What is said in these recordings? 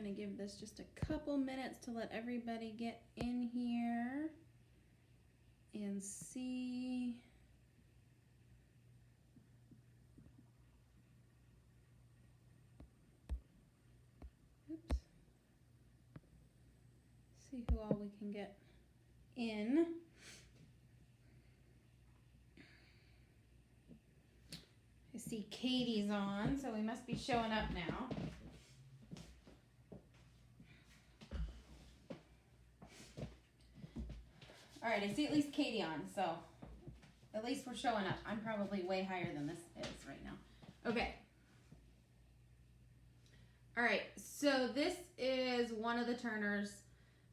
gonna give this just a couple minutes to let everybody get in here and see. Oops. See who all we can get in. I see Katie's on, so we must be showing up now. All right, I see at least Katie on, so at least we're showing up. I'm probably way higher than this is right now. Okay. All right, so this is one of the turners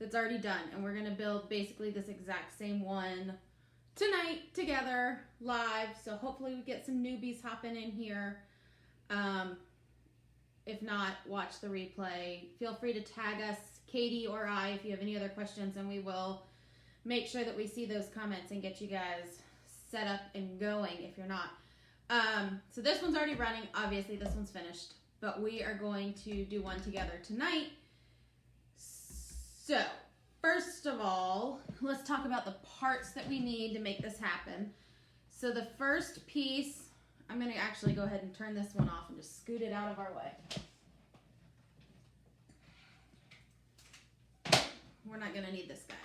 that's already done, and we're gonna build basically this exact same one tonight together live. So hopefully we get some newbies hopping in here. If not, watch the replay. Feel free to tag us, Katie or I, if you have any other questions, and we will make sure that we see those comments and get you guys set up and going if you're not. So this one's already running. Obviously, this one's finished, but we are going to do one together tonight. So first of all, let's talk about the parts that we need to make this happen. So the first piece, I'm going to actually go ahead and turn this one off and just scoot it out of our way. We're not going to need this guy.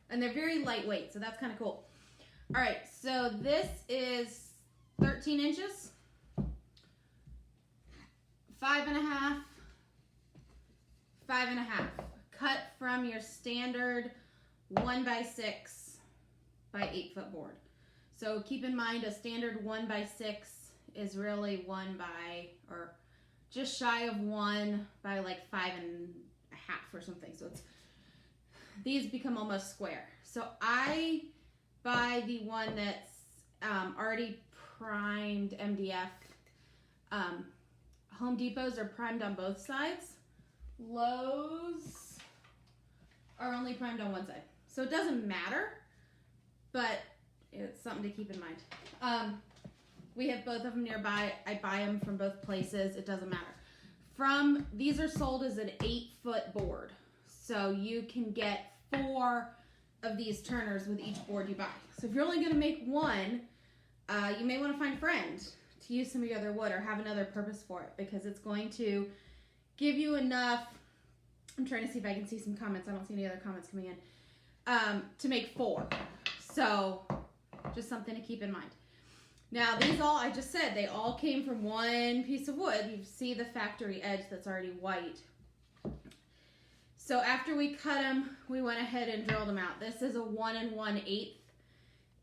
And they're very lightweight, so that's kind of cool. All right, so this is 13 inches, 5.5, 5.5, cut from your standard 1x6 by 8 foot board. So keep in mind a standard 1x6 is really 1 by, or just shy of 1 by like 5.5 or something. So it's, these become almost square. So I buy the one that's already primed MDF. Home Depots are primed on both sides. Lowe's are only primed on one side. So it doesn't matter, but it's something to keep in mind. We have both of them nearby. I buy them from both places. It doesn't matter. These are sold as an 8 foot board. So you can get 4 of these turners with each board you buy. So if you're only going to make one, you may want to find a friend to use some of your other wood or have another purpose for it, because it's going to give you enough. I'm trying to see if I can see some comments. I don't see any other comments coming in. To make 4. So just something to keep in mind. Now these all, I just said, they all came from one piece of wood. You see the factory edge that's already white. So after we cut them, we went ahead and drilled them out. This is a 1 1/8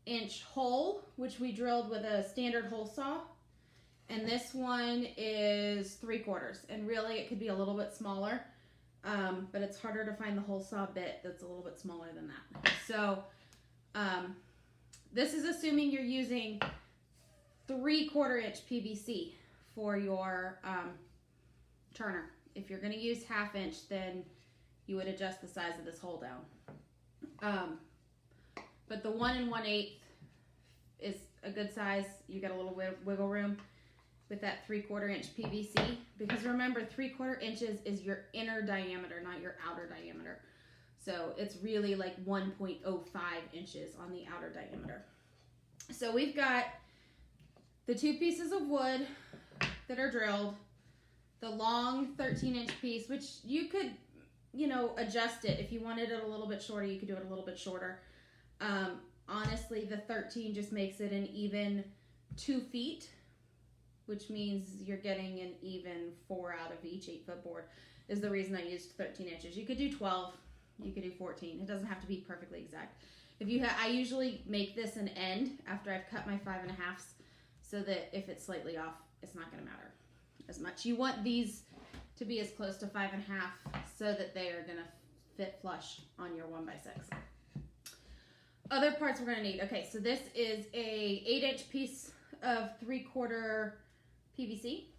inch hole, which we drilled with a standard hole saw. And this one is 3/4. And really it could be a little bit smaller, but it's harder to find the hole saw bit that's a little bit smaller than that. So this is assuming you're using 3/4 inch PVC for your turner. If you're going to use 1/2 inch, then you would adjust the size of this hole down. But the 1 1/8 is a good size. You get a little wiggle room with that 3/4 inch PVC, because remember 3/4 inches is your inner diameter, not your outer diameter. So it's really like 1.05 inches on the outer diameter. So we've got the 2 pieces of wood that are drilled, the long 13 inch piece, which you could, adjust it. If you wanted it a little bit shorter, you could do it a little bit shorter. Honestly, the 13 just makes it an even 2 feet, which means you're getting an even 4 out of each 8 foot board, is the reason I used 13 inches. You could do 12, you could do 14. It doesn't have to be perfectly exact. I usually make this an end after I've cut my 5.5, so that if it's slightly off, it's not going to matter as much. You want these to be as close to 5.5 so that they are going to fit flush on your 1x6. Other parts we're going to need. Okay, so this is a 8 inch piece of 3/4 PVC.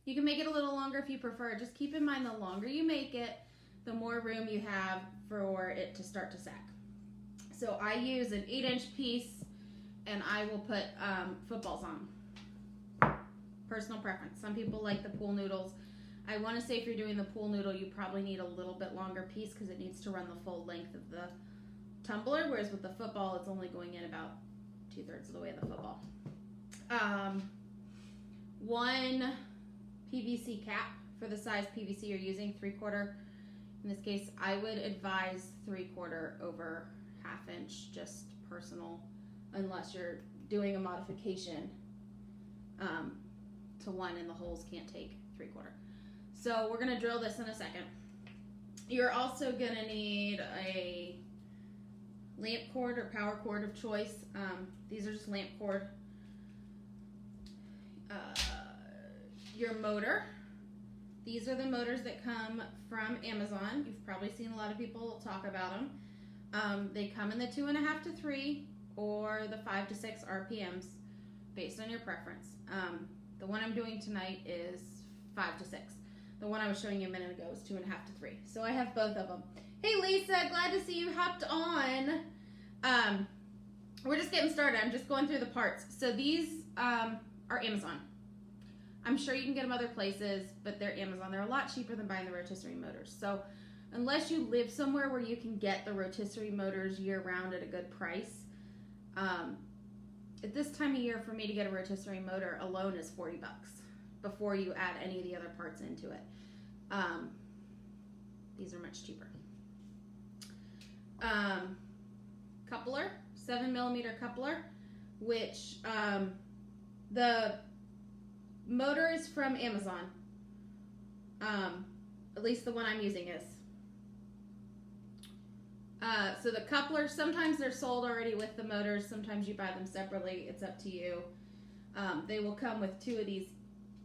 You can make it a little longer if you prefer. Just keep in mind, the longer you make it, the more room you have for it to start to sag. So I use an 8 inch piece and I will put footballs on. Personal preference. Some people like the pool noodles. I want to say if you're doing the pool noodle, you probably need a little bit longer piece because it needs to run the full length of the tumbler, whereas with the football, it's only going in about 2/3 of the way of the football. One PVC cap for the size PVC you're using, 3/4. In this case, I would advise 3/4 over 1/2 inch, just personal, unless you're doing a modification to one and the holes can't take 3/4. So we're gonna drill this in a second. You're also gonna need a lamp cord or power cord of choice. These are just lamp cord. Your motor. These are the motors that come from Amazon. You've probably seen a lot of people talk about them. They come in the 2.5 to 3 or the 5 to 6 RPMs based on your preference. The one I'm doing tonight is 5 to 6. The one I was showing you a minute ago is 2.5 to 3. So I have both of them. Hey Lisa, glad to see you hopped on. We're just getting started. I'm just going through the parts. So these are Amazon. I'm sure you can get them other places, but they're Amazon. They're a lot cheaper than buying the rotisserie motors. So unless you live somewhere where you can get the rotisserie motors year-round at a good price, at this time of year for me to get a rotisserie motor alone is $40 before you add any of the other parts into it. These are much cheaper. Coupler, 7mm coupler, which the motor is from Amazon. At least the one I'm using is. So the coupler, sometimes they're sold already with the motors. Sometimes you buy them separately. It's up to you. They will come with 2 of these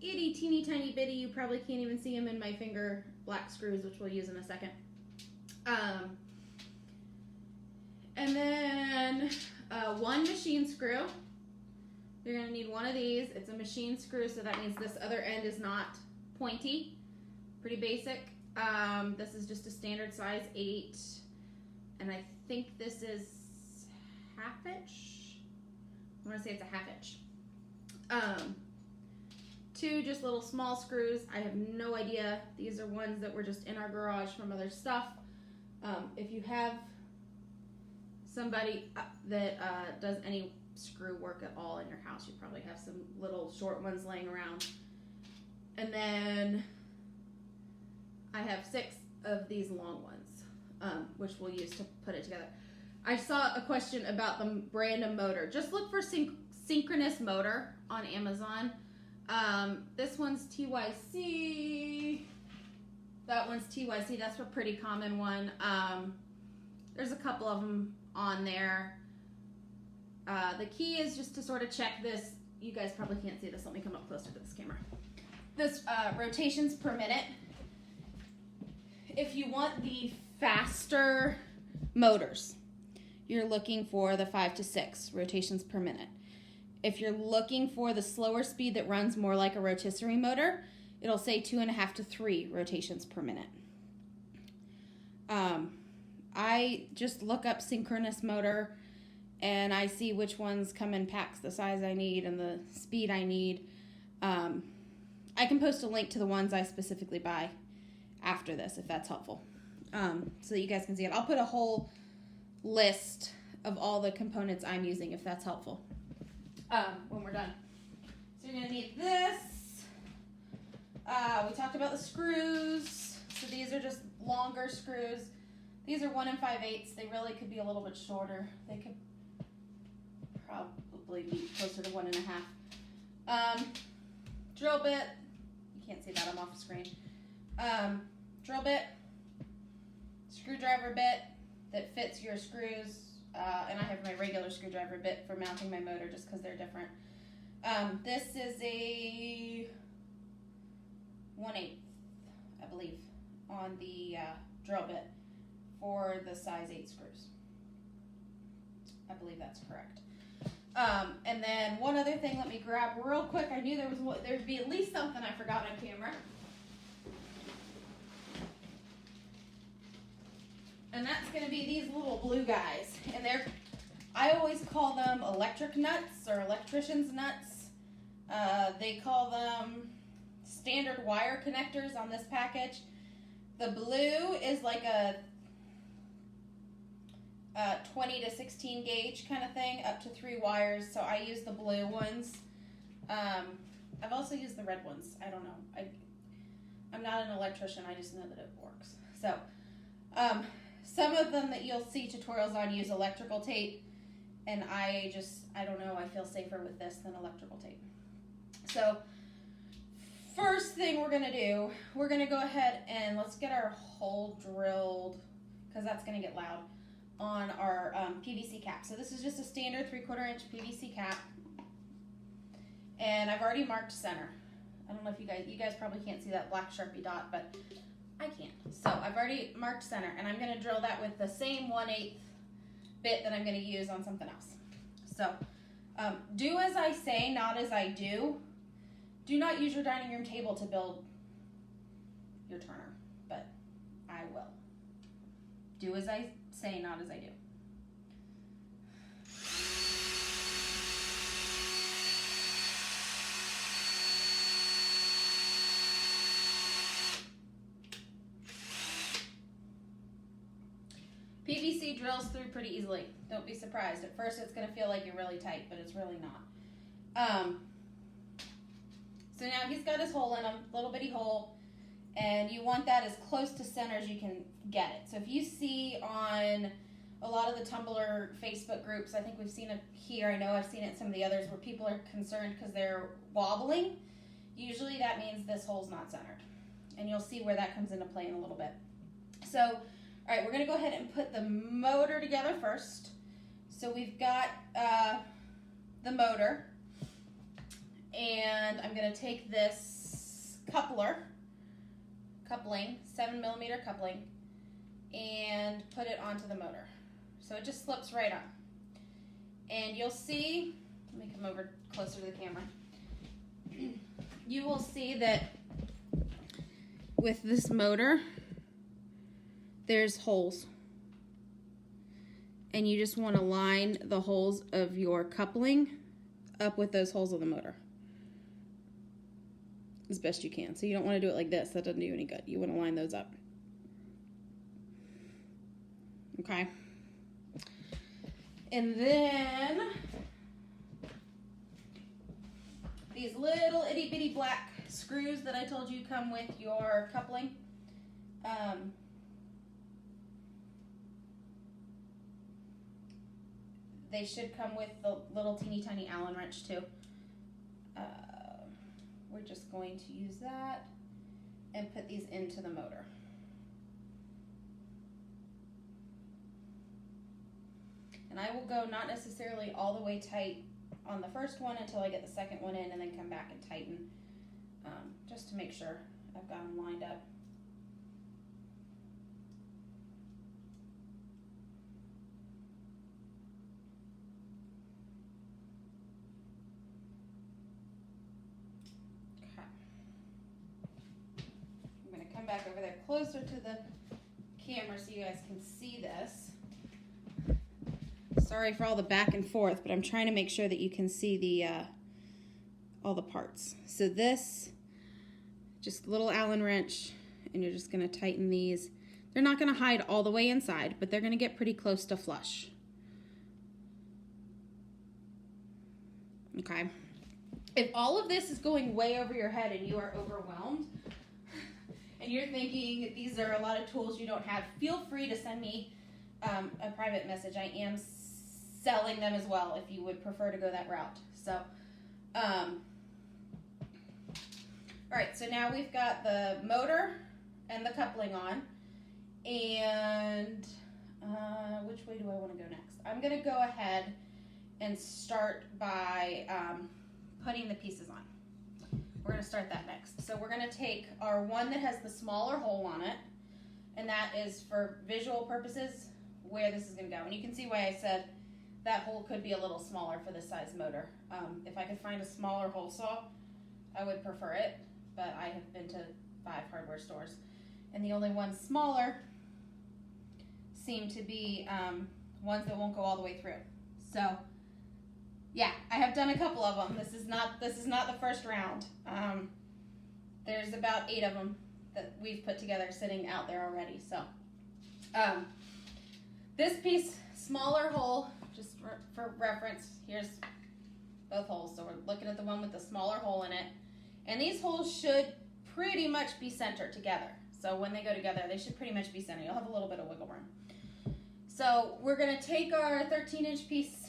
itty teeny tiny bitty, you probably can't even see them in my finger, black screws, which we'll use in a second. And then one machine screw. You're going to need one of these. It's a machine screw, so that means this other end is not pointy. Pretty basic. This is just a standard size 8. And I think this is 1/2 inch. I want to say it's a 1/2 inch. 2 just little small screws. I have no idea. These are ones that were just in our garage from other stuff. If you have somebody that does any screw work at all in your house, you probably have some little short ones laying around. And then I have 6 of these long ones, which we'll use to put it together. I saw a question about the brand of motor. Just look for Synchronous Motor on Amazon. This one's TYC. That one's TYC. That's a pretty common one. There's a couple of them on there. The key is just to sort of check this. You guys probably can't see this. Let me come up closer to this camera. This rotations per minute. If you want the faster motors, you're looking for the 5 to 6 rotations per minute. If you're looking for the slower speed that runs more like a rotisserie motor, it'll say 2.5 to 3 rotations per minute. I just look up Synchronous Motor and I see which ones come in packs the size I need and the speed I need. I can post a link to the ones I specifically buy after this if that's helpful, so that you guys can see it. I'll put a whole list of all the components I'm using if that's helpful when we're done. So you're going to need this. We talked about the screws. So these are just longer screws. These are 1 5/8. They really could be a little bit shorter. They could probably be closer to 1 1/2. Drill bit. You can't see that, I'm off the screen. Drill bit. Screwdriver bit that fits your screws. And I have my regular screwdriver bit for mounting my motor just because they're different. This is a 1/8, I believe, on the drill bit for the size 8 screws. I believe that's correct. And then one other thing, let me grab real quick. I knew there'd be at least something I forgot on camera. And that's going to be these little blue guys. And they're I always call them electric nuts or electrician's nuts. They call them standard wire connectors on this package. The blue is like a 20 to 16 gauge kind of thing, up to 3 wires, so I use the blue ones. I've also used the red ones. I don't know. I'm not an electrician, I just know that it works. So, some of them that you'll see tutorials on use electrical tape, and I don't know, I feel safer with this than electrical tape. So, first thing we're gonna do, we're gonna go ahead and let's get our hole drilled, because that's gonna get loud, on our PVC cap. So this is just a standard 3/4 inch PVC cap, and I've already marked center. I don't know if you guys probably can't see that black Sharpie dot, but I can. So I've already marked center, and I'm gonna drill that with the same 1/8 bit that I'm gonna use on something else. So do as I say, not as I do. Do not use your dining room table to build your turner, but I will. Do as I say, not as I do. PVC drills through pretty easily. Don't be surprised. At first it's going to feel like you're really tight, but it's really not. So now he's got his hole in him, little bitty hole, and you want that as close to center as you can get it. So if you see on a lot of the Tumblr Facebook groups, I think we've seen it here, I know I've seen it in some of the others, where people are concerned because they're wobbling, usually that means this hole's not centered. And you'll see where that comes into play in a little bit. So, all right, we're gonna go ahead and put the motor together first. So we've got the motor, and I'm gonna take this coupling, 7mm coupling, and put it onto the motor. So it just slips right on. And you'll see, let me come over closer to the camera. You will see that with this motor, there's holes. And you just want to line the holes of your coupling up with those holes of the motor as best you can. So you don't want to do it like this. That doesn't do any good. You want to line those up. Okay. And then these little itty bitty black screws that I told you come with your coupling. They should come with the little teeny tiny Allen wrench too. We're just going to use that and put these into the motor. And I will go not necessarily all the way tight on the first one until I get the second one in, and then come back and tighten, just to make sure I've got them lined up. Back over there closer to the camera so you guys can see this. Sorry for all the back and forth, but I'm trying to make sure that you can see the all the parts. So this, just a little Allen wrench, and you're just going to tighten these. They're not going to hide all the way inside, but they're going to get pretty close to flush. Okay. If all of this is going way over your head and you are overwhelmed, and you're thinking these are a lot of tools you don't have, feel free to send me a private message. I am selling them as well if you would prefer to go that route. So, all right, so now we've got the motor and the coupling on, and which way do I want to go next? I'm going to go ahead and start by putting the pieces on. We're going to start that next. So we're going to take our one that has the smaller hole on it, and that is for visual purposes where this is going to go. And you can see why I said that hole could be a little smaller for this size motor. If I could find a smaller hole saw, I would prefer it, but I have been to 5 hardware stores, and the only ones smaller seem to be ones that won't go all the way through. So yeah, I have done a couple of them. This is not the first round. There's about 8 of them that we've put together sitting out there already. So this piece, smaller hole, just for reference, here's both holes. So we're looking at the one with the smaller hole in it. And these holes should pretty much be centered together. So when they go together, they should pretty much be centered. You'll have a little bit of wiggle room. So we're gonna take our 13-inch piece.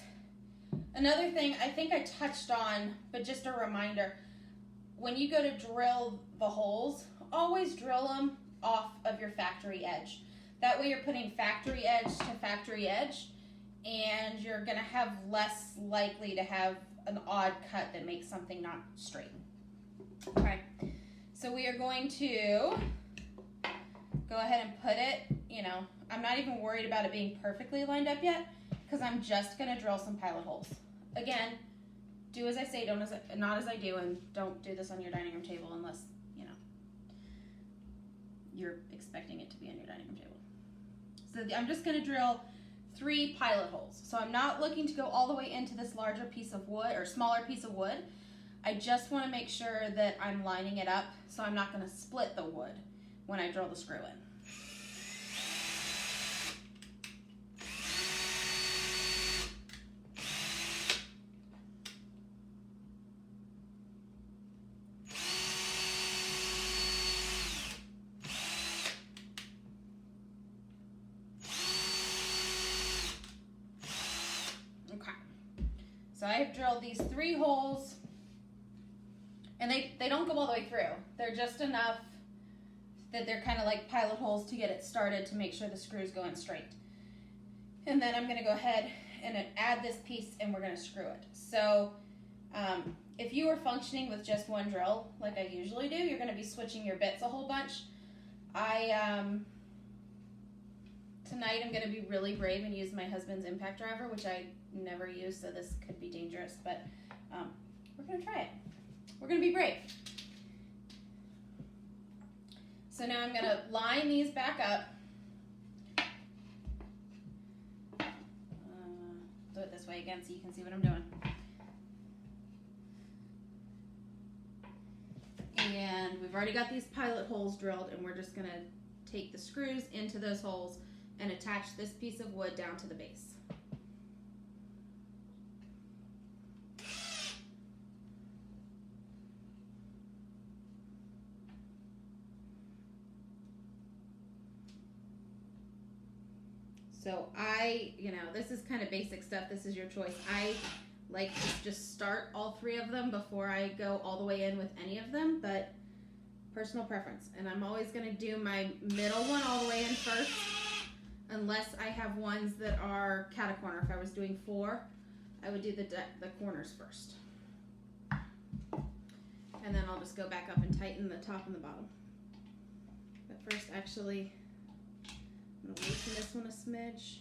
Another thing I think I touched on, but just a reminder, when you go to drill the holes, always drill them off of your factory edge. That way you're putting factory edge to factory edge, and you're gonna have less likely to have an odd cut that makes something not straight. Okay, so we are going to go ahead and put it, I'm not even worried about it being perfectly lined up yet, because I'm just gonna drill some pilot holes. Again, do as I say, not as I do, and don't do this on your dining room table unless, you're expecting it to be on your dining room table. So I'm just gonna drill 3 pilot holes. So I'm not looking to go all the way into this larger piece of wood or smaller piece of wood. I just wanna make sure that I'm lining it up, so I'm not gonna split the wood when I drill the screw in. So I have drilled these 3 holes, and they don't go all the way through. They're just enough that they're kind of like pilot holes to get it started to make sure the screws go in straight. And then I'm going to go ahead and add this piece, and we're going to screw it. So if you are functioning with just one drill, like I usually do, you're going to be switching your bits a whole bunch. Tonight I'm going to be really brave and use my husband's impact driver, which I never use, so this could be dangerous, but we're going to try it. We're going to be brave. So now I'm going to line these back up. Do it this way again so you can see what I'm doing. And we've already got these pilot holes drilled, and we're just going to take the screws into those holes and attach this piece of wood down to the base. So this is kind of basic stuff. This is your choice. I like to just start all 3 of them before I go all the way in with any of them, but personal preference. And I'm always going to do my middle one all the way in first, unless I have ones that are cat-a-corner. If I was doing 4, I would do the corners first. And then I'll just go back up and tighten the top and the bottom. But first, actually, I'm going to loosen this one a smidge.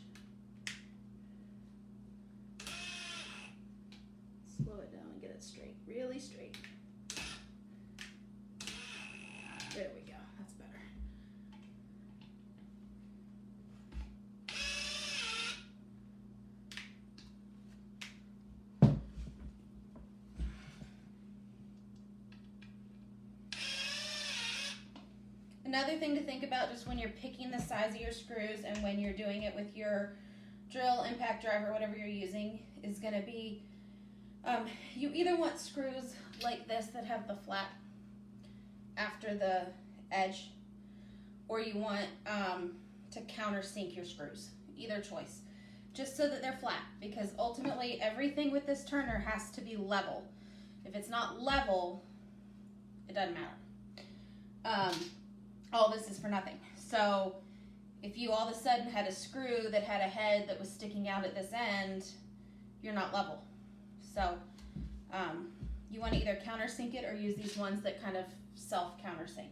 Slow it down and get it straight, really straight. There we go, that's better. Another thing to think about just when you're picking the size of your screws and when you're doing it with your drill, impact driver, whatever you're using, is going to be you either want screws like this that have the flat after the edge, or you want to countersink your screws. Either choice, just so that they're flat, because ultimately everything with this turner has to be level. If it's not level, it doesn't matter. All this is for nothing. So if you all of a sudden had a screw that had a head that was sticking out at this end, you're not level. So you want to either countersink it or use these ones that kind of self-countersink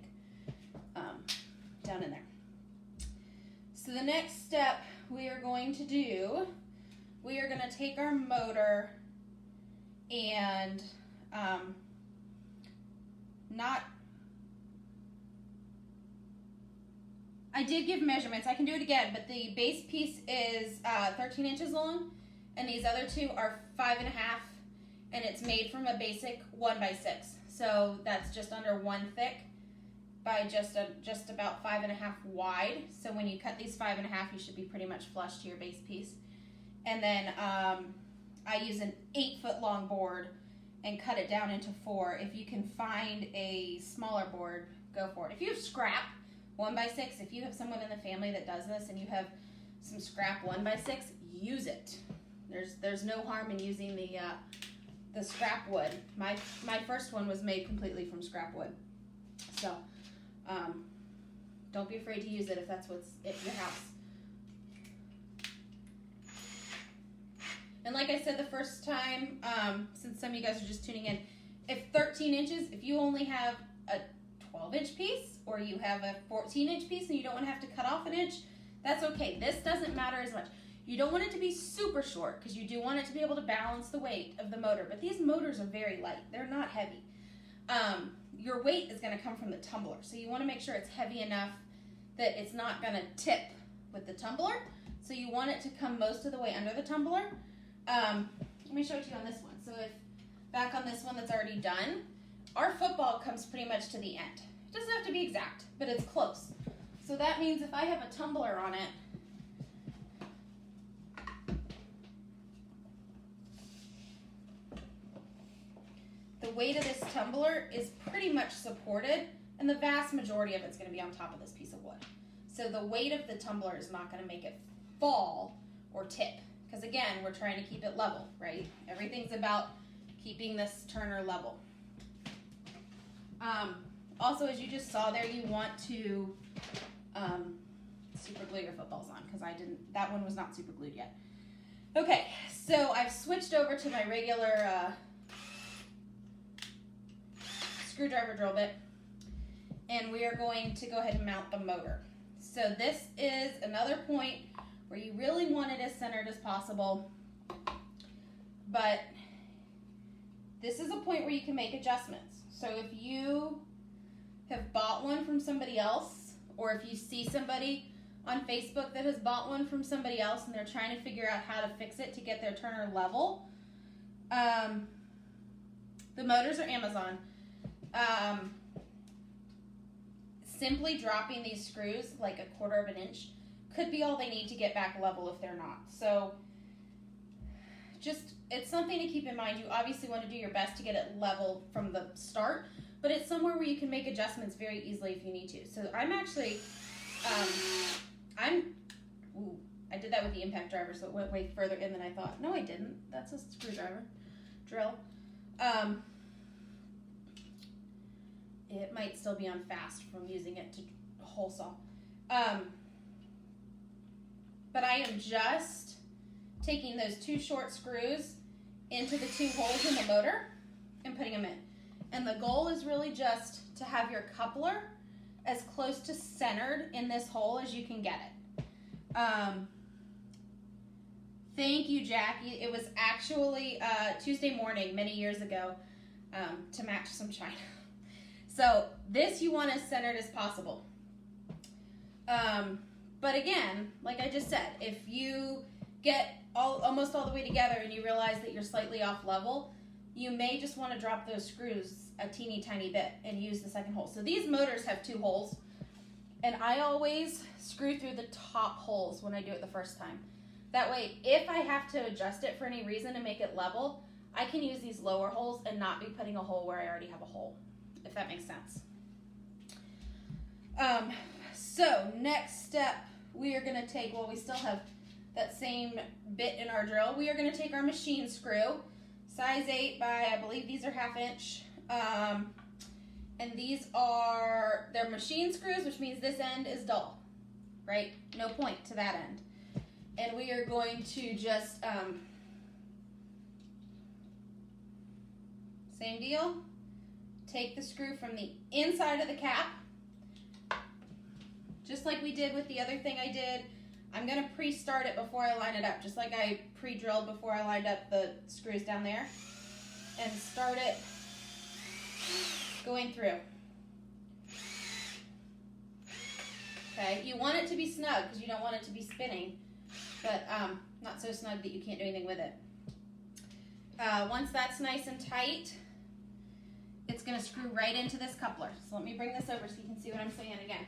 down in there. So the next step we are going to do, we are going to take our motor and I did give measurements. I can do it again, but the base piece is 13 inches long, and these other two are 5.5, and it's made from a basic 1x6. So that's just under 1 thick by just about 5.5 wide. So when you cut these 5.5, you should be pretty much flush to your base piece. And then I use an 8-foot long board and cut it down into 4. If you can find a smaller board, go for it. If you have scrap 1x6, if you have someone in the family that does this and you have some scrap 1x6, use it. There's no harm in using the scrap wood. My first one was made completely from scrap wood. So don't be afraid to use it if that's what's at your house. And like I said the first time, since some of you guys are just tuning in, if 13 inches, if you only have a 12-inch piece or you have a 14-inch piece and you don't want to have to cut off an inch, that's okay. This doesn't matter as much. You don't want it to be super short because you do want it to be able to balance the weight of the motor, but these motors are very light. They're not heavy. Your weight is going to come from the tumbler, so you want to make sure it's heavy enough that it's not going to tip with the tumbler. So you want it to come most of the way under the tumbler. Let me show it to you on this one. So if back on this one that's already done, our football comes pretty much to the end. It doesn't have to be exact, but it's close. So that means if I have a tumbler on it, the weight of this tumbler is pretty much supported, and the vast majority of it's going to be on top of this piece of wood. So the weight of the tumbler is not going to make it fall or tip, because again, we're trying to keep it level, right? Everything's about keeping this turner level. Also, as you just saw there, you want to super glue your footballs on, because that one was not super glued yet. Okay, so I've switched over to my regular screwdriver drill bit, and we are going to go ahead and mount the motor. So this is another point where you really want it as centered as possible, but this is a point where you can make adjustments. So if you have bought one from somebody else, or if you see somebody on Facebook that has bought one from somebody else and they're trying to figure out how to fix it to get their turner level, the motors are Amazon. Simply dropping these screws like 1/4 of an inch could be all they need to get back level if they're not. So it's something to keep in mind. You obviously want to do your best to get it level from the start, but it's somewhere where you can make adjustments very easily if you need to. So I'm actually, I did that with the impact driver, so it went way further in than I thought. No, I didn't. That's a screwdriver drill. It might still be on fast from using it to hole saw. But I am just taking those 2 short screws into the 2 holes in the motor and putting them in. And the goal is really just to have your coupler as close to centered in this hole as you can get it. Thank you, Jackie. It was actually Tuesday morning many years ago to match some china. So this you want as centered as possible. But again, like I just said, if you get almost all the way together and you realize that you're slightly off level, you may just want to drop those screws a teeny tiny bit and use the second hole. So these motors have 2 holes, and I always screw through the top holes when I do it the first time. That way, if I have to adjust it for any reason to make it level, I can use these lower holes and not be putting a hole where I already have a hole, if that makes sense. So next step, we are going to take, well, we still have that same bit in our drill. We are going to take our machine screw, size 8 by, I believe these are 1/2 inch. And these are, they're machine screws, which means this end is dull, right? No point to that end. And we are going to just, same deal, take the screw from the inside of the cap, just like we did with the other thing I did. I'm going to pre-start it before I line it up, just like I pre-drilled before I lined up the screws down there, and start it going through. Okay, you want it to be snug because you don't want it to be spinning, but not so snug that you can't do anything with it. Once that's nice and tight, it's going to screw right into this coupler. So let me bring this over so you can see what I'm saying again.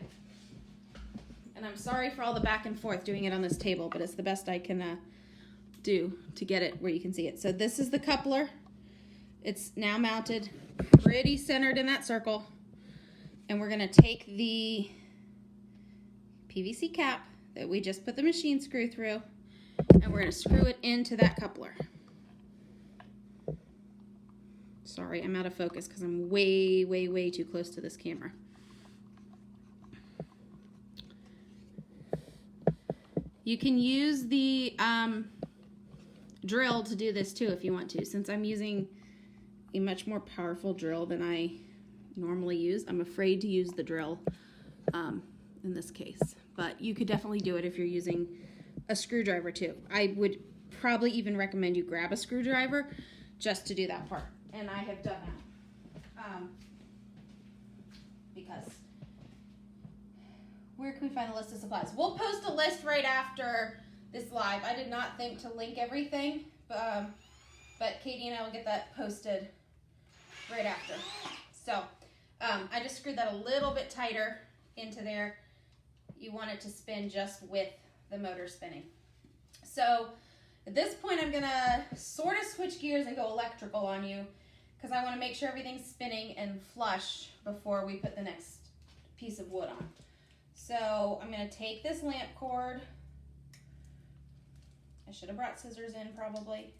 And I'm sorry for all the back and forth doing it on this table, but it's the best I can do to get it where you can see it. So this is the coupler. It's now mounted pretty centered in that circle. And we're going to take the PVC cap that we just put the machine screw through, and we're going to screw it into that coupler. Sorry, I'm out of focus because I'm way, way, way too close to this camera. You can use the drill to do this too if you want to. Since I'm using a much more powerful drill than I normally use, I'm afraid to use the drill in this case. But you could definitely do it if you're using a screwdriver too. I would probably even recommend you grab a screwdriver just to do that part. And I have done that. Because where can we find the list of supplies? We'll post a list right after this live. I did not think to link everything, but Katie and I will get that posted right after. So I just screwed that a little bit tighter into there. You want it to spin just with the motor spinning. So at this point, I'm gonna sort of switch gears and go electrical on you because I want to make sure everything's spinning and flush before we put the next piece of wood on. So I'm going to take this lamp cord. I should have brought scissors in probably.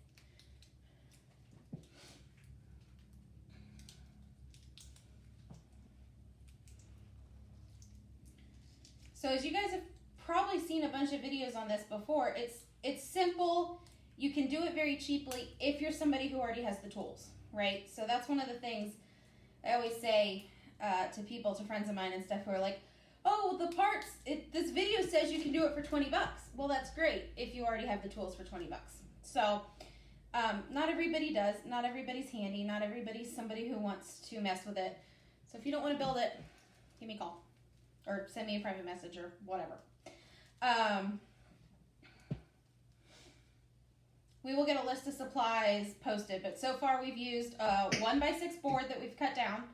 So as you guys have probably seen a bunch of videos on this before, it's simple. You can do it very cheaply if you're somebody who already has the tools, right? So that's one of the things I always say to people, to friends of mine and stuff who are like, oh, the parts, this video says you can do it for 20 bucks. Well, that's great if you already have the tools for 20 bucks. So not everybody does. Not everybody's handy. Not everybody's somebody who wants to mess with it. So if you don't want to build it, give me a call or send me a private message or whatever. We will get a list of supplies posted, but so far we've used a 1x6 board that we've cut down,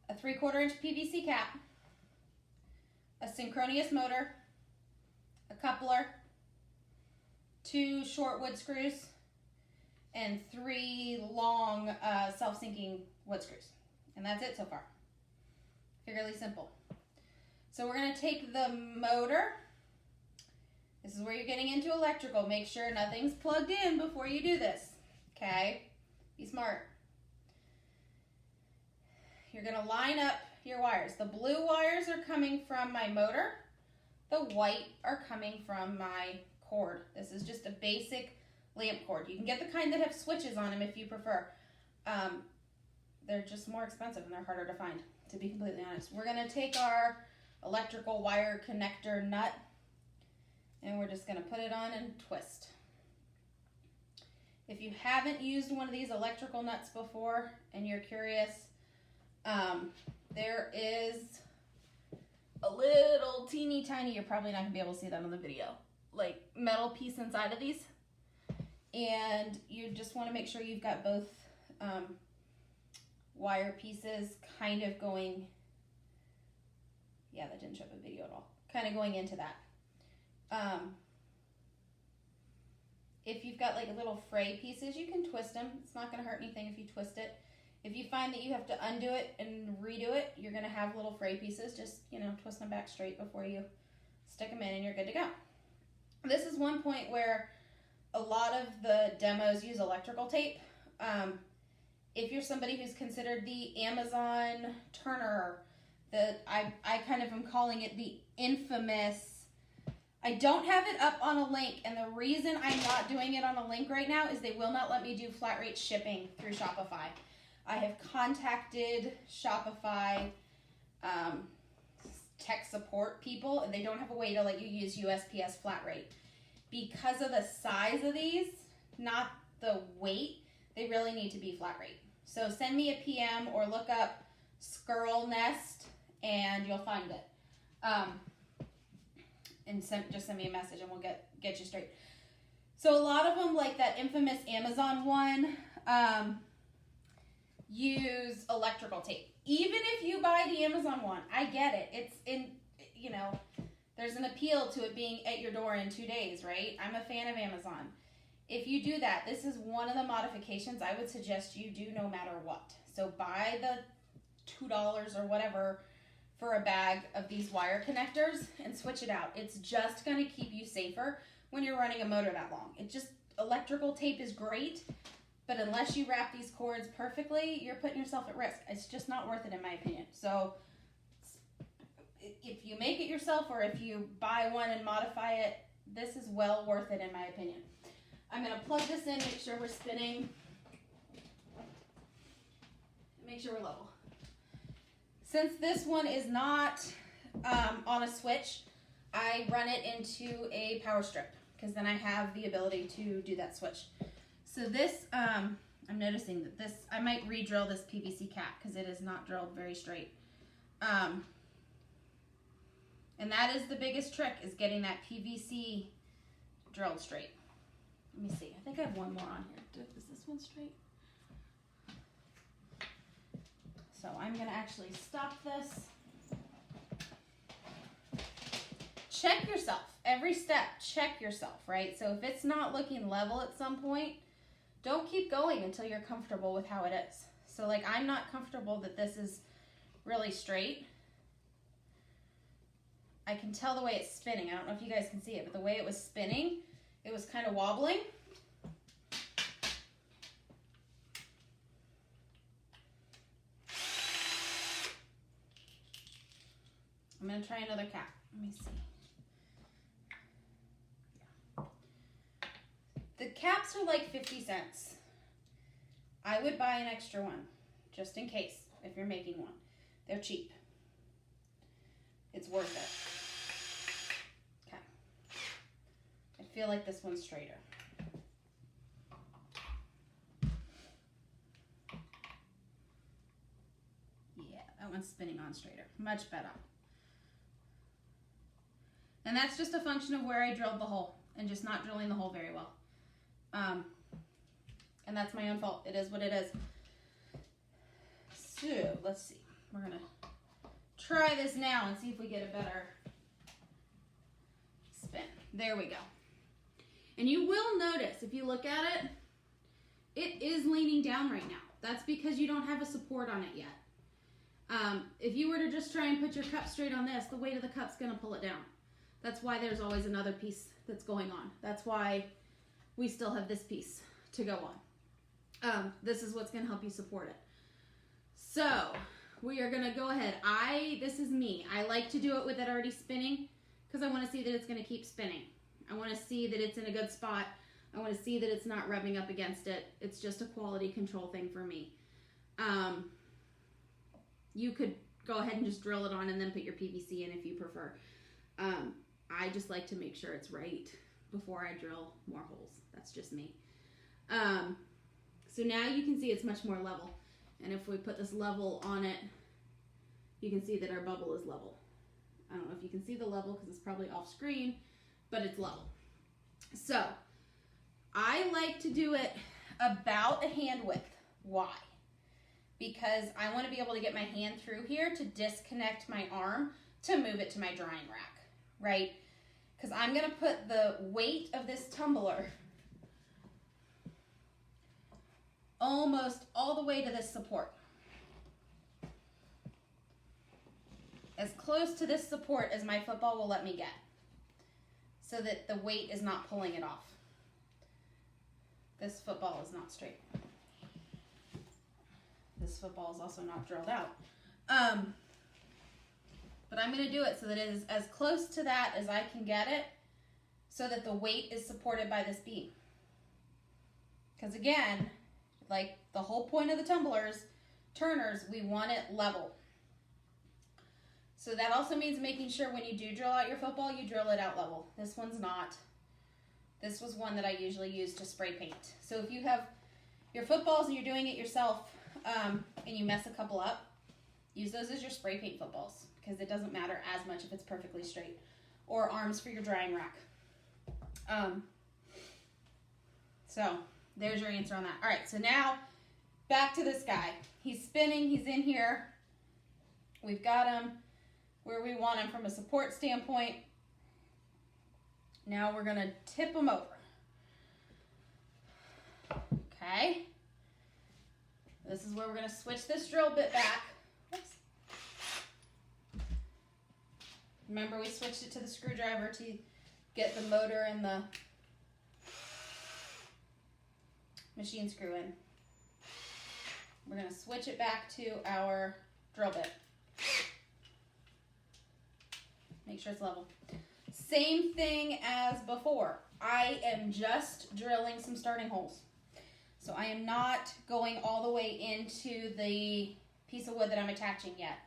a 3/4 inch PVC cap, a synchronous motor, a coupler, 2 short wood screws, and 3 long self-sinking wood screws. And that's it so far. Fairly simple. So we're going to take the motor. This is where you're getting into electrical. Make sure nothing's plugged in before you do this. Okay? Be smart. You're going to line up your wires. The blue wires are coming from my motor. The white are coming from my cord. This is just a basic lamp cord. You can get the kind that have switches on them if you prefer. They're just more expensive and they're harder to find, to be completely honest. We're going to take our electrical wire connector nut and we're just going to put it on and twist. If you haven't used one of these electrical nuts before and you're curious, there is a little teeny tiny, you're probably not going to be able to see that on the video, like metal piece inside of these. And you just want to make sure you've got both wire pieces kind of going, yeah, that didn't show up a video at all, kind of going into that. If you've got like little fray pieces, you can twist them. It's not going to hurt anything if you twist it. If you find that you have to undo it and redo it, you're going to have little fray pieces. Just, twist them back straight before you stick them in and you're good to go. This is one point where a lot of the demos use electrical tape. If you're somebody who's considered the Amazon turner, I kind of am calling it the infamous, I don't have it up on a link, and the reason I'm not doing it on a link right now is they will not let me do flat rate shipping through Shopify. I have contacted Shopify tech support people, and they don't have a way to let you use USPS flat rate. Because of the size of these, not the weight, they really need to be flat rate. So send me a PM or look up Squirrel Nest and you'll find it. And just send me a message and we'll get you straight. So a lot of them, like that infamous Amazon one, use electrical tape. Even if you buy the Amazon one, I get it. It's in, you know, there's an appeal to it being at your door in 2 days, right? I'm a fan of Amazon. If you do that, this is one of the modifications I would suggest you do no matter what. So buy the $2 or whatever for a bag of these wire connectors and switch it out. It's just going to keep you safer when you're running a motor that long. It just, electrical tape is great, but unless you wrap these cords perfectly, you're putting yourself at risk. It's just not worth it in my opinion. So if you make it yourself or if you buy one and modify it, this is well worth it in my opinion. I'm going to plug this in, make sure we're spinning, make sure we're level. Since this one is not on a switch, I run it into a power strip because then I have the ability to do that switch. So this, I'm noticing that this, I might re-drill this PVC cap because it is not drilled very straight. And that is the biggest trick, is getting that PVC drilled straight. Let me see, I think I have one more on here. Is this one straight? So I'm gonna actually stop this. Check yourself, every step, check yourself, right? So if it's not looking level at some point, don't keep going until you're comfortable with how it is. So like, I'm not comfortable that this is really straight. I can tell the way it's spinning. I don't know if you guys can see it, but the way it was spinning, it was kind of wobbling. I'm gonna try another cap. Let me see. Yeah. The caps are like 50 cents. I would buy an extra one, just in case, if you're making one. They're cheap. It's worth it. Okay. I feel like this one's straighter. Yeah, that one's spinning on straighter. Much better. And that's just a function of where I drilled the hole and just not drilling the hole very well. And that's my own fault. It is what it is. So let's see. We're gonna try this now and see if we get a better spin. There we go. And you will notice, if you look at it, it is leaning down right now. That's because you don't have a support on it yet. If you were to just try and put your cup straight on this, the weight of the cup's gonna pull it down. That's why there's always another piece that's going on. That's why we still have this piece to go on. This is what's gonna help you support it. So we are gonna go ahead. This is me. I like to do it with it already spinning because I wanna see that it's gonna keep spinning. I wanna see that it's in a good spot. I wanna see that it's not rubbing up against it. It's just a quality control thing for me. You could go ahead and just drill it on and then put your PVC in if you prefer. I just like to make sure it's right before I drill more holes. That's just me. So now you can see it's much more level. And if we put this level on it, you can see that our bubble is level. I don't know if you can see the level because it's probably off screen, but it's level. So I like to do it about a hand width. Why? Because I want to be able to get my hand through here to disconnect my arm to move it to my drying rack, right? Because I'm going to put the weight of this tumbler almost all the way to this support. As close to this support as my football will let me get, so that the weight is not pulling it off. This football is not straight. This football is also not drilled out. But I'm going to do it so that it is as close to that as I can get it, so that the weight is supported by this beam. Because again, like the whole point of the turners, we want it level. So that also means making sure when you do drill out your football, you drill it out level. This one's not. This was one that I usually use to spray paint. So if you have your footballs and you're doing it yourself, and you mess a couple up, use those as your spray paint footballs, because it doesn't matter as much if it's perfectly straight. Or arms for your drying rack. So there's your answer on that. All right, so now back to this guy. He's spinning, he's in here. We've got him where we want him from a support standpoint. Now we're gonna tip him over. Okay. This is where we're gonna switch this drill bit back. Oops. Remember, we switched it to the screwdriver to get the motor and the machine screw in. We're gonna switch it back to our drill bit. Make sure it's level. Same thing as before. I am just drilling some starting holes. So I am not going all the way into the piece of wood that I'm attaching yet.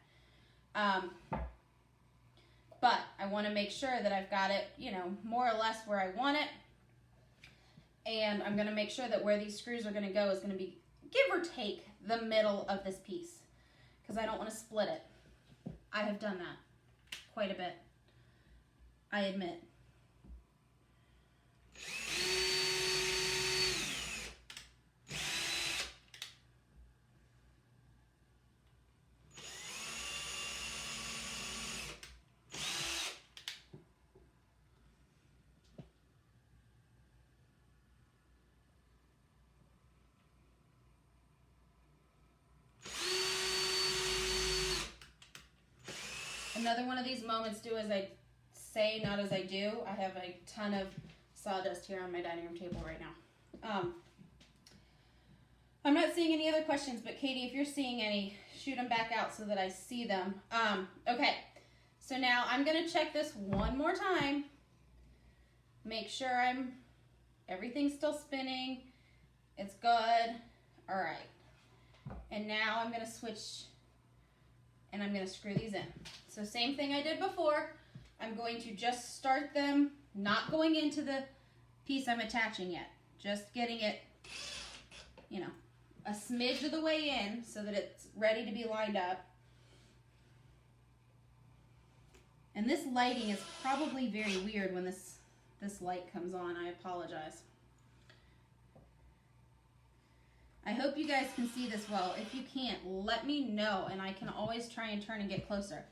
But I want to make sure that I've got it, you know, more or less where I want it. And I'm going to make sure that where these screws are going to go is going to be, give or take, the middle of this piece. Because I don't want to split it. I have done that quite a bit, I admit. Another one of these moments, do as I say, not as I do. I have a ton of sawdust here on my dining room table right now. I'm not seeing any other questions, but Katie, if you're seeing any, shoot them back out so that I see them. Okay, so now I'm going to check this one more time. Make sure everything's still spinning. It's good. All right. And now I'm going to switch and I'm going to screw these in. So same thing I did before. I'm going to just start them, not going into the piece I'm attaching yet. Just getting it, you know, a smidge of the way in so that it's ready to be lined up. And this lighting is probably very weird when this light comes on. I apologize. I hope you guys can see this well. If you can't, let me know, and I can always try and turn and get closer.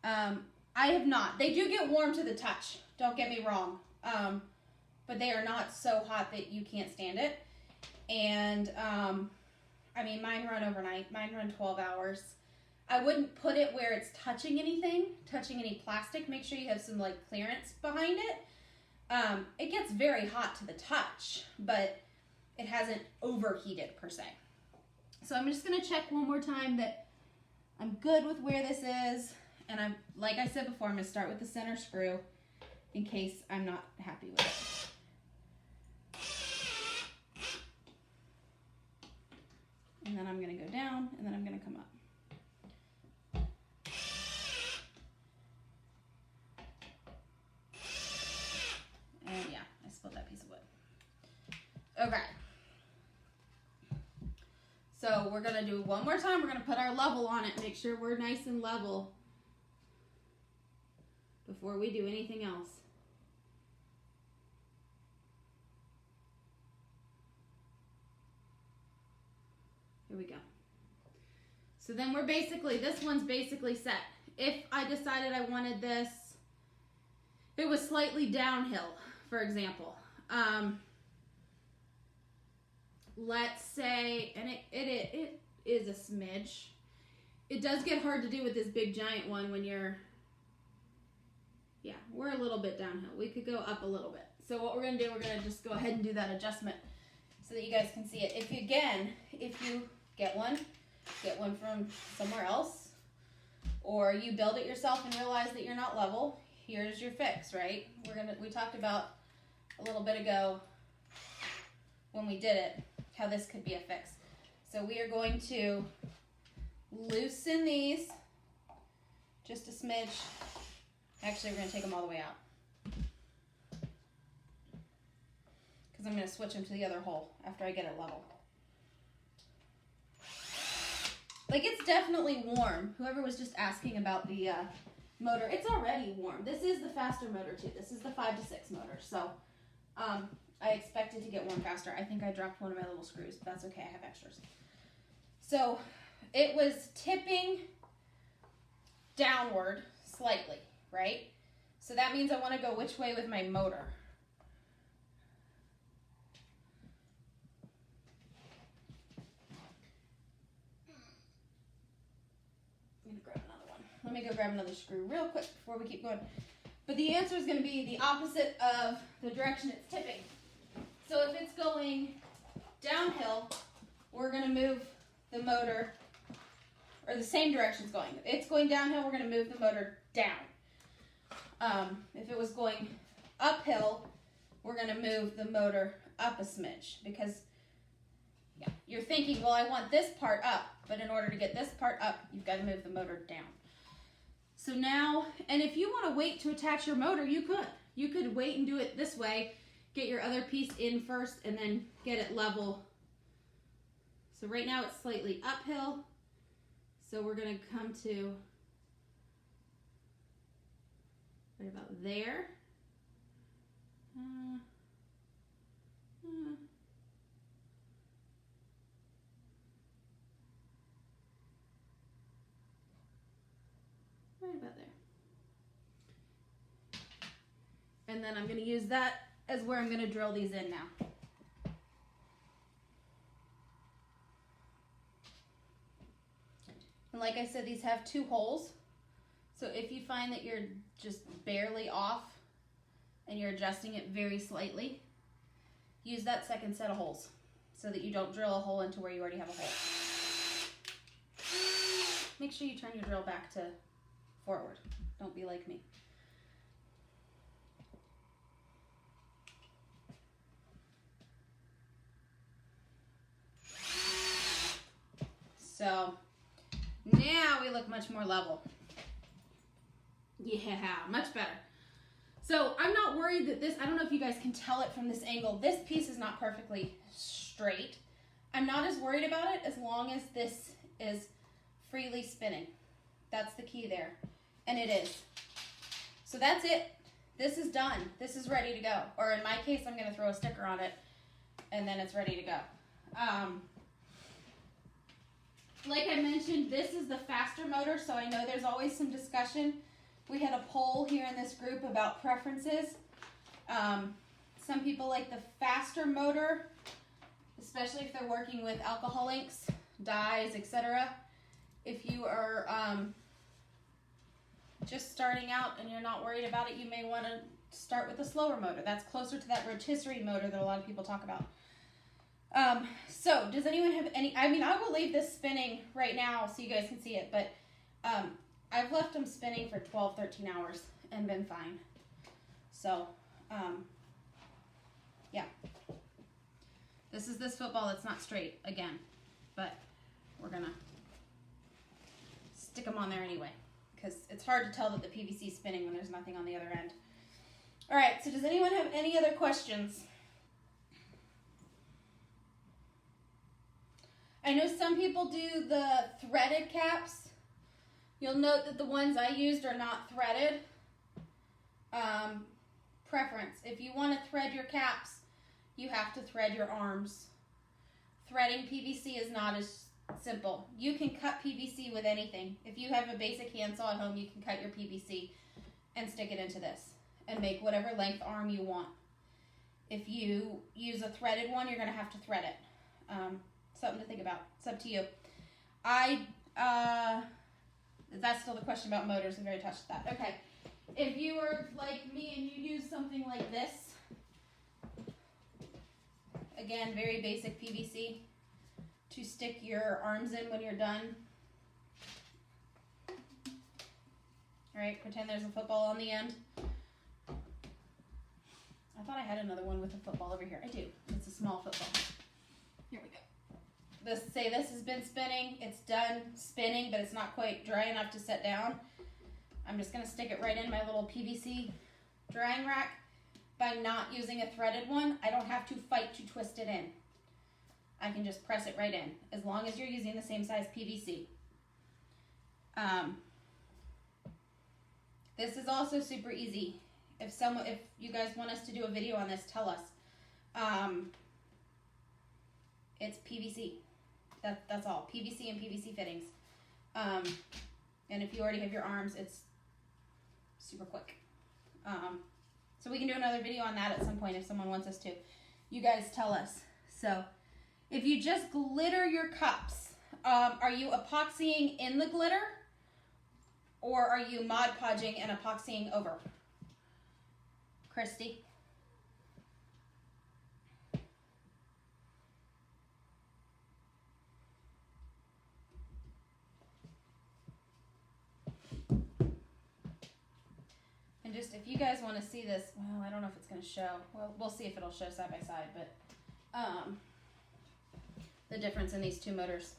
I have not. They do get warm to the touch, don't get me wrong. But they are not so hot that you can't stand it. And, I mean, mine run overnight. Mine run 12 hours. I wouldn't put it where it's touching anything, touching any plastic. Make sure you have some, like, clearance behind it. It gets very hot to the touch, but it hasn't overheated per se. So I'm just going to check one more time that I'm good with where this is. And I'm, like I said before, I'm going to start with the center screw in case I'm not happy with it. And then I'm going to go down, and then I'm going to come up. And yeah, I split that piece of wood. Okay. So we're going to do one more time. We're going to put our level on it, make sure we're nice and level before we do anything else. Here we go. So then we're basically, this one's basically set. If I decided I wanted this, it was slightly downhill, for example. Let's say, and it is a smidge. It does get hard to do with this big giant one when you're, yeah, we're a little bit downhill. We could go up a little bit. So what we're going to do, we're going to just go ahead and do that adjustment so that you guys can see it. If you get one from somewhere else, or you build it yourself and realize that you're not level, here's your fix, right? We talked about a little bit ago when we did it, how this could be a fix. So we are going to loosen these just a smidge. Actually, we're going to take them all the way out because I'm going to switch them to the other hole after I get it level. Like, it's definitely warm. Whoever was just asking about the motor, it's already warm. This is the faster motor too. This is the 5 to 6 motor. So I expected to get warm faster. I think I dropped one of my little screws, but that's okay. I have extras. So it was tipping downward slightly, right? So that means I want to go which way with my motor? I'm gonna grab another one. Let me go grab another screw real quick before we keep going. But the answer is going to be the opposite of the direction it's tipping. So if it's going downhill, we're going to move the motor, or the same direction it's going. If it's going downhill, we're going to move the motor down. If it was going uphill, we're going to move the motor up a smidge, because yeah, you're thinking, well, I want this part up, but in order to get this part up, you've got to move the motor down. So now, and if you want to wait to attach your motor, you could. You could wait and do it this way, get your other piece in first, and then get it level. So right now it's slightly uphill. So we're going to come to right about there. Right about there. And then I'm going to use that as where I'm going to drill these in now. And like I said, these have 2 holes. So if you find that you're just barely off and you're adjusting it very slightly, use that second set of holes so that you don't drill a hole into where you already have a hole. Make sure you turn your drill back to forward. Don't be like me. So now we look much more level. Yeah, much better. So I'm not worried that this, I don't know if you guys can tell it from this angle, this piece is not perfectly straight. I'm not as worried about it as long as this is freely spinning. That's the key there. And it is. So that's it. This is done. This is ready to go. Or in my case, I'm going to throw a sticker on it and then it's ready to go. Like I mentioned, this is the faster motor, so I know there's always some discussion. We had a poll here in this group about preferences. Some people like the faster motor, especially if they're working with alcohol inks, dyes, etc. If you are just starting out and you're not worried about it, you may want to start with a slower motor. That's closer to that rotisserie motor that a lot of people talk about. So does anyone have any, I mean, I will leave this spinning right now so you guys can see it, but I've left them spinning for 12, 13 hours and been fine. So, yeah. This is this football that's not straight again, but we're gonna stick them on there anyway, because it's hard to tell that the PVC is spinning when there's nothing on the other end. All right, so does anyone have any other questions? I know some people do the threaded caps. You'll note that the ones I used are not threaded. Preference. If you want to thread your caps, you have to thread your arms. Threading PVC is not as simple. You can cut PVC with anything. If you have a basic handsaw at home, you can cut your PVC and stick it into this and make whatever length arm you want. If you use a threaded one, you're going to have to thread it. Something to think about. It's up to you. That's still the question about motors. I've already touched that. Okay. If you are like me and you use something like this, again, very basic PVC to stick your arms in when you're done. All right, pretend there's a football on the end. I thought I had another one with a football over here. I do. It's a small football. Here we go. This has been spinning. It's done spinning, but it's not quite dry enough to set down. I'm just going to stick it right in my little PVC drying rack. By not using a threaded one, I don't have to fight to twist it in. I can just press it right in, as long as you're using the same size PVC. This is also super easy. If you guys want us to do a video on this, tell us. It's PVC. That's all. PVC and PVC fittings. And if you already have your arms, it's super quick. So we can do another video on that at some point if someone wants us to. You guys tell us. So if you just glitter your cups, are you epoxying in the glitter? Or are you Mod Podging and epoxying over? Christy? And just if you guys want to see this, well, I don't know if it's going to show. Well, we'll see if it'll show side by side, but the difference in these two motors.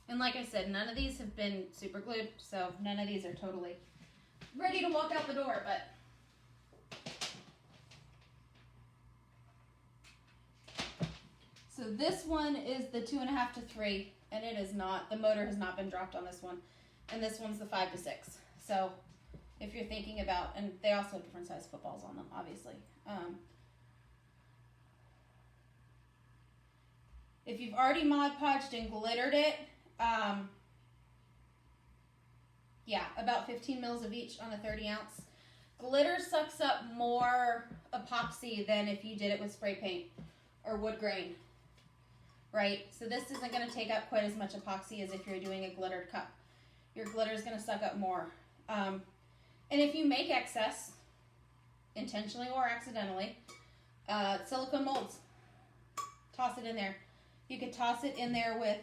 And like I said, none of these have been super glued, so none of these are totally ready to walk out the door, but so this one is the 2.5 to 3, and it is not, the motor has not been dropped on this one. And this one's the 5 to 6. So if you're thinking about, and they also have different size footballs on them, obviously. If you've already Mod Podged and glittered it, yeah, about 15 mils of each on a 30 ounce. Glitter sucks up more epoxy than if you did it with spray paint or wood grain, right? So this isn't going to take up quite as much epoxy as if you're doing a glittered cup. Your glitter is going to suck up more. And if you make excess, intentionally or accidentally, silicone molds, toss it in there. You could toss it in there with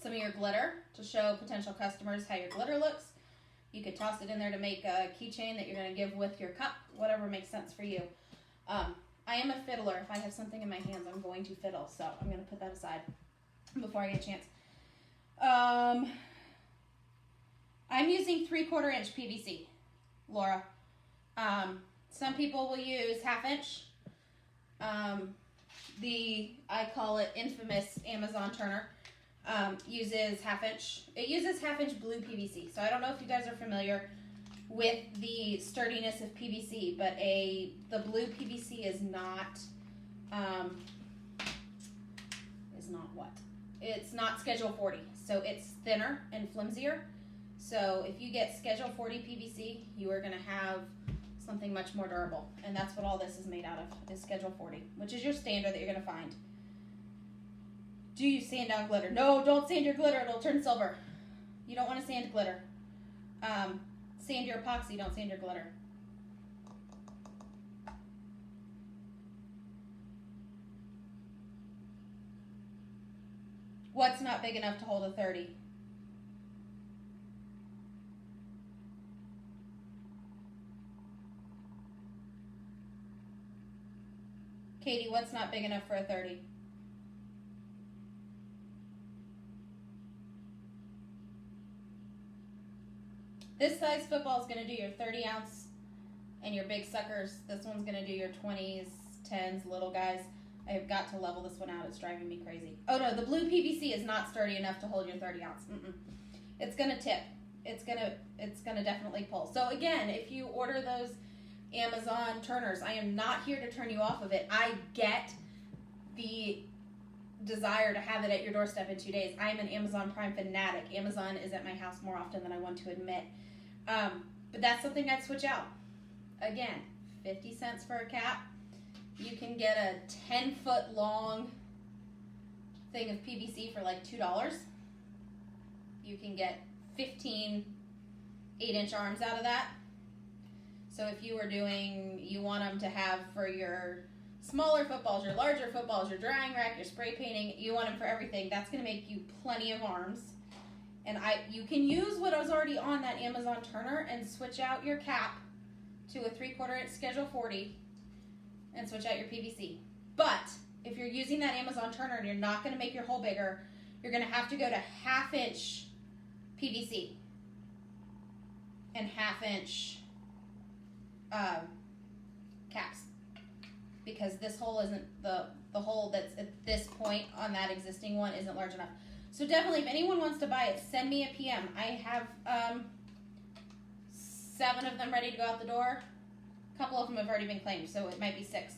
some of your glitter to show potential customers how your glitter looks. You could toss it in there to make a keychain that you're going to give with your cup, whatever makes sense for you. I am a fiddler. If I have something in my hands, I'm going to fiddle, so I'm going to put that aside before I get a chance. I'm using 3/4 inch PVC, Laura. Some people will use 1/2 inch. I call it infamous Amazon Turner, uses 1/2 inch. It uses 1/2 inch blue PVC. So I don't know if you guys are familiar with the sturdiness of PVC, but the blue PVC is not what? It's not Schedule 40. So it's thinner and flimsier. So if you get Schedule 40 PVC, you are going to have something much more durable. And that's what all this is made out of, is Schedule 40, which is your standard that you're going to find. Do you sand down glitter? No, don't sand your glitter. It'll turn silver. You don't want to sand glitter. Sand your epoxy, don't sand your glitter. What's not big enough to hold a 30? Katie, what's not big enough for a 30? This size football is going to do your 30 ounce and your big suckers. This one's going to do your 20s, 10s, little guys. I have got to level this one out. It's driving me crazy. Oh no, the blue PVC is not sturdy enough to hold your 30 ounce. It's going to tip. It's gonna definitely pull. So again, if you order those Amazon turners, I am not here to turn you off of it. I get the desire to have it at your doorstep in 2 days. I am an Amazon Prime fanatic. Amazon is at my house more often than I want to admit. But that's something I'd switch out. Again, 50 cents for a cap. You can get a 10-foot long thing of PVC for like $2. You can get 15 8-inch arms out of that. So if you were doing, you want them to have for your smaller footballs, your larger footballs, your drying rack, your spray painting, you want them for everything. That's going to make you plenty of arms. And you can use what was already on that Amazon turner and switch out your cap to a 3/4 inch Schedule 40 and switch out your PVC. But if you're using that Amazon turner and you're not going to make your hole bigger, you're going to have to go to 1/2 inch PVC and 1/2 inch caps, because this hole isn't the hole that's at this point on that existing one isn't large enough. So definitely, if anyone wants to buy it, send me a PM. I have 7 of them ready to go out the door. A couple of them have already been claimed, so it might be 6.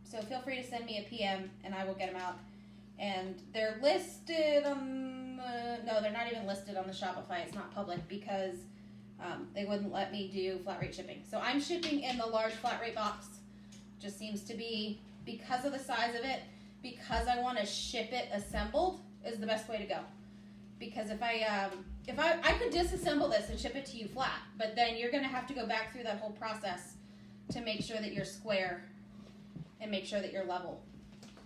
So feel free to send me a PM, and I will get them out. And they're listed on no, they're not even listed on the Shopify. It's not public because they wouldn't let me do flat rate shipping. So I'm shipping in the large flat rate box. Just seems to be, because of the size of it, because I want to ship it assembled is the best way to go. Because if I could disassemble this and ship it to you flat, but then you're going to have to go back through that whole process to make sure that you're square and make sure that you're level.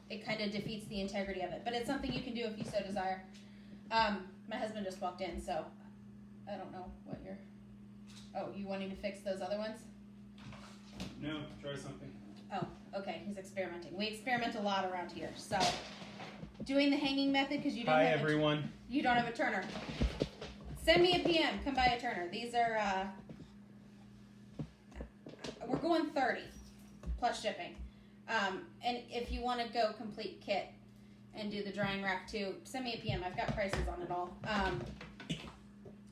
It kind of defeats the integrity of it, but it's something you can do if you so desire. My husband just walked in, so I don't know what you're... Oh, you wanting to fix those other ones? No, try something. Oh, okay, he's experimenting. We experiment a lot around here, so... Doing the hanging method because you don't have everyone. You don't have a turner. Send me a PM. Come buy a turner. These are we're going 30 plus shipping. And if you want to go complete kit and do the drying rack too, send me a PM. I've got prices on it all.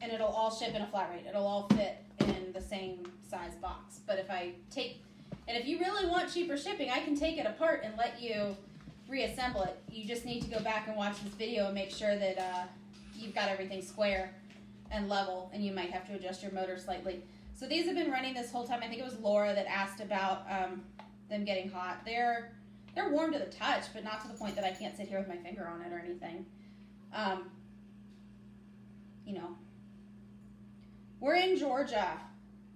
And it'll all ship in a flat rate. It'll all fit in the same size box. But if you really want cheaper shipping, I can take it apart and let you reassemble it. You just need to go back and watch this video and make sure that you've got everything square and level, and you might have to adjust your motor slightly. So these have been running this whole time. I think it was Laura that asked about them getting hot. They're warm to the touch, but not to the point that I can't sit here with my finger on it or anything. You know, we're in Georgia.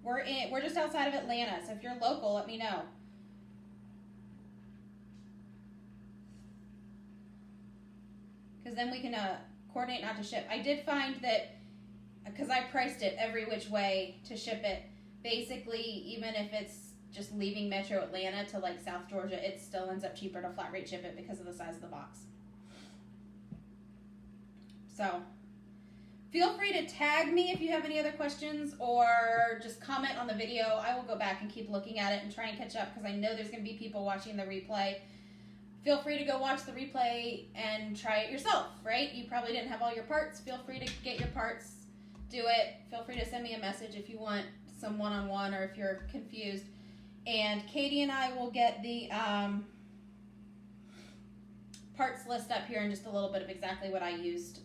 We're just outside of Atlanta. So if you're local, let me know. Because then we can coordinate not to ship. I did find that, because I priced it every which way to ship it, basically, even if it's just leaving Metro Atlanta to like South Georgia, it still ends up cheaper to flat rate ship it because of the size of the box. So, feel free to tag me if you have any other questions, or just comment on the video. I will go back and keep looking at it and try and catch up, because I know there's going to be people watching the replay. Feel free to go watch the replay and try it yourself, right? You probably didn't have all your parts. Feel free to get your parts, do it. Feel free to send me a message if you want some one-on-one or if you're confused. And Katie and I will get the parts list up here in just a little bit of exactly what I used.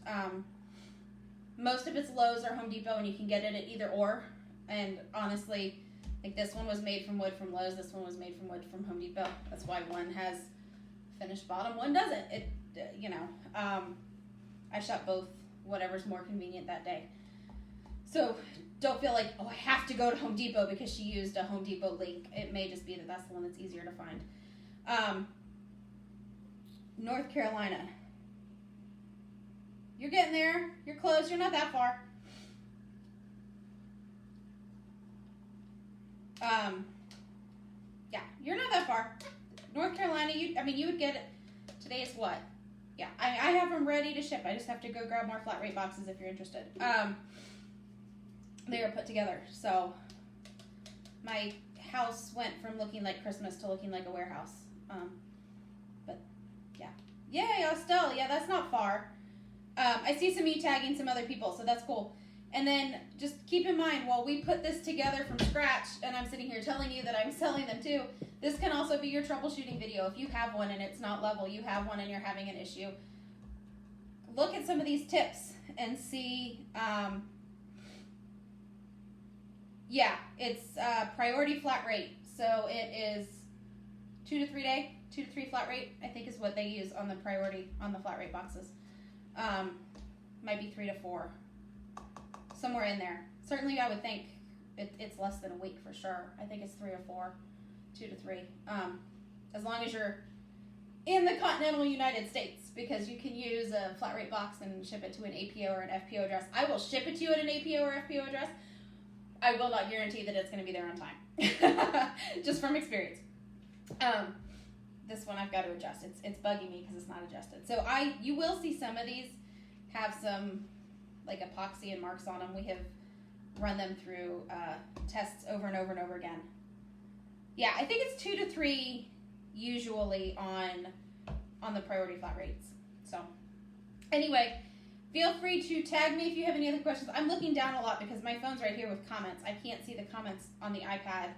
Most of it's Lowe's or Home Depot, and you can get it at either or. And honestly, like this one was made from wood from Lowe's. This one was made from wood from Home Depot. That's why one has finished bottom, one doesn't. I shop both, whatever's more convenient that day. So don't feel like, oh, I have to go to Home Depot because she used a Home Depot link. It may just be that that's the one that's easier to find. North Carolina. You're getting there. You're close. You're not that far. Yeah, you're not that far. North Carolina, you would get it. Today is what? Yeah, I have them ready to ship. I just have to go grab more flat rate boxes if you're interested. They are put together. So my house went from looking like Christmas to looking like a warehouse. But yeah. Yay, Estelle. Yeah, that's not far. I see some of you tagging some other people, so that's cool. And then just keep in mind, while we put this together from scratch, and I'm sitting here telling you that I'm selling them too, this can also be your troubleshooting video. If you have one and it's not level, you have one and you're having an issue, look at some of these tips and see. Yeah, it's priority flat rate. So it is 2 to 3 day, 2 to 3 flat rate, I think is what they use on the priority, on the flat rate boxes. Might be 3 to 4. Somewhere in there. Certainly I would think it's less than a week for sure. I think it's 3 or 4, 2 to 3. As long as you're in the continental United States, because you can use a flat rate box and ship it to an APO or an FPO address. I will ship it to you at an APO or FPO address. I will not guarantee that it's going to be there on time. Just from experience. This one I've got to adjust. It's bugging me because it's not adjusted. So you will see some of these have some like epoxy and marks on them. We have run them through tests over and over and over again. Yeah, I think it's 2 to 3 usually on the priority flat rates. So Anyway, feel free to tag me if you have any other questions. I'm looking down a lot because my phone's right here with comments. I can't see the comments on the iPad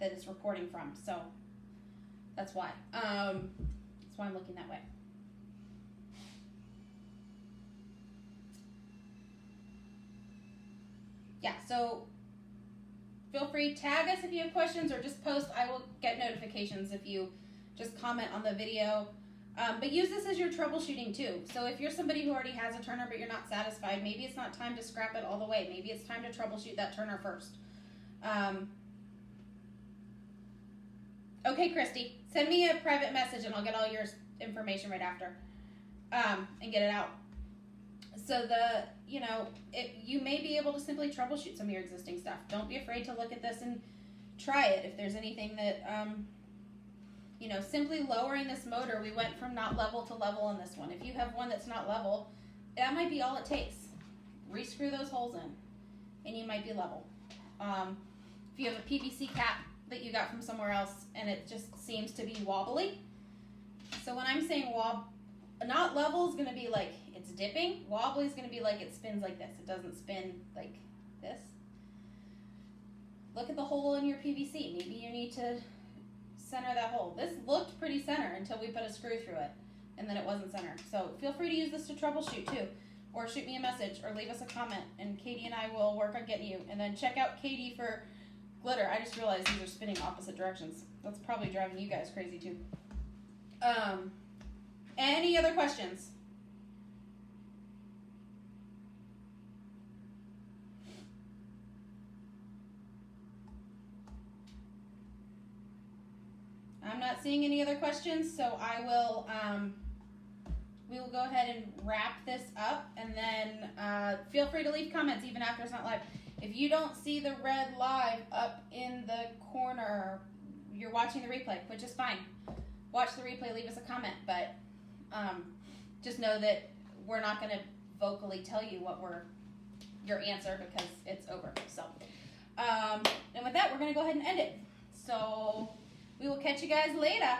that it's recording from, so that's why. That's why I'm looking that way. Yeah, so feel free, tag us if you have questions or just post. I will get notifications if you just comment on the video. But use this as your troubleshooting too. So if you're somebody who already has a turner but you're not satisfied, maybe it's not time to scrap it all the way. Maybe it's time to troubleshoot that turner first. Okay, Christy, send me a private message and I'll get all your information right after and get it out. So you may be able to simply troubleshoot some of your existing stuff. Don't be afraid to look at this and try it. If there's anything that, simply lowering this motor, we went from not level to level on this one. If you have one that's not level, that might be all it takes. Rescrew those holes in and you might be level. If you have a PVC cap that you got from somewhere else and it just seems to be wobbly. So when I'm saying not level is going to be like it's dipping. Wobbly is going to be like it spins like this. It doesn't spin like this. Look at the hole in your PVC. Maybe you need to center that hole. This looked pretty center until we put a screw through it and then it wasn't center. So feel free to use this to troubleshoot too, or shoot me a message or leave us a comment and Katie and I will work on getting you. And then check out Katie for glitter. I just realized these are spinning opposite directions. That's probably driving you guys crazy too. Any other questions? I'm not seeing any other questions, so I will, we will go ahead and wrap this up, and then feel free to leave comments even after it's not live. If you don't see the red live up in the corner, you're watching the replay, which is fine. Watch the replay, leave us a comment, but just know that we're not going to vocally tell you your answer because it's over. So, and with that, we're going to go ahead and end it. So, we will catch you guys later.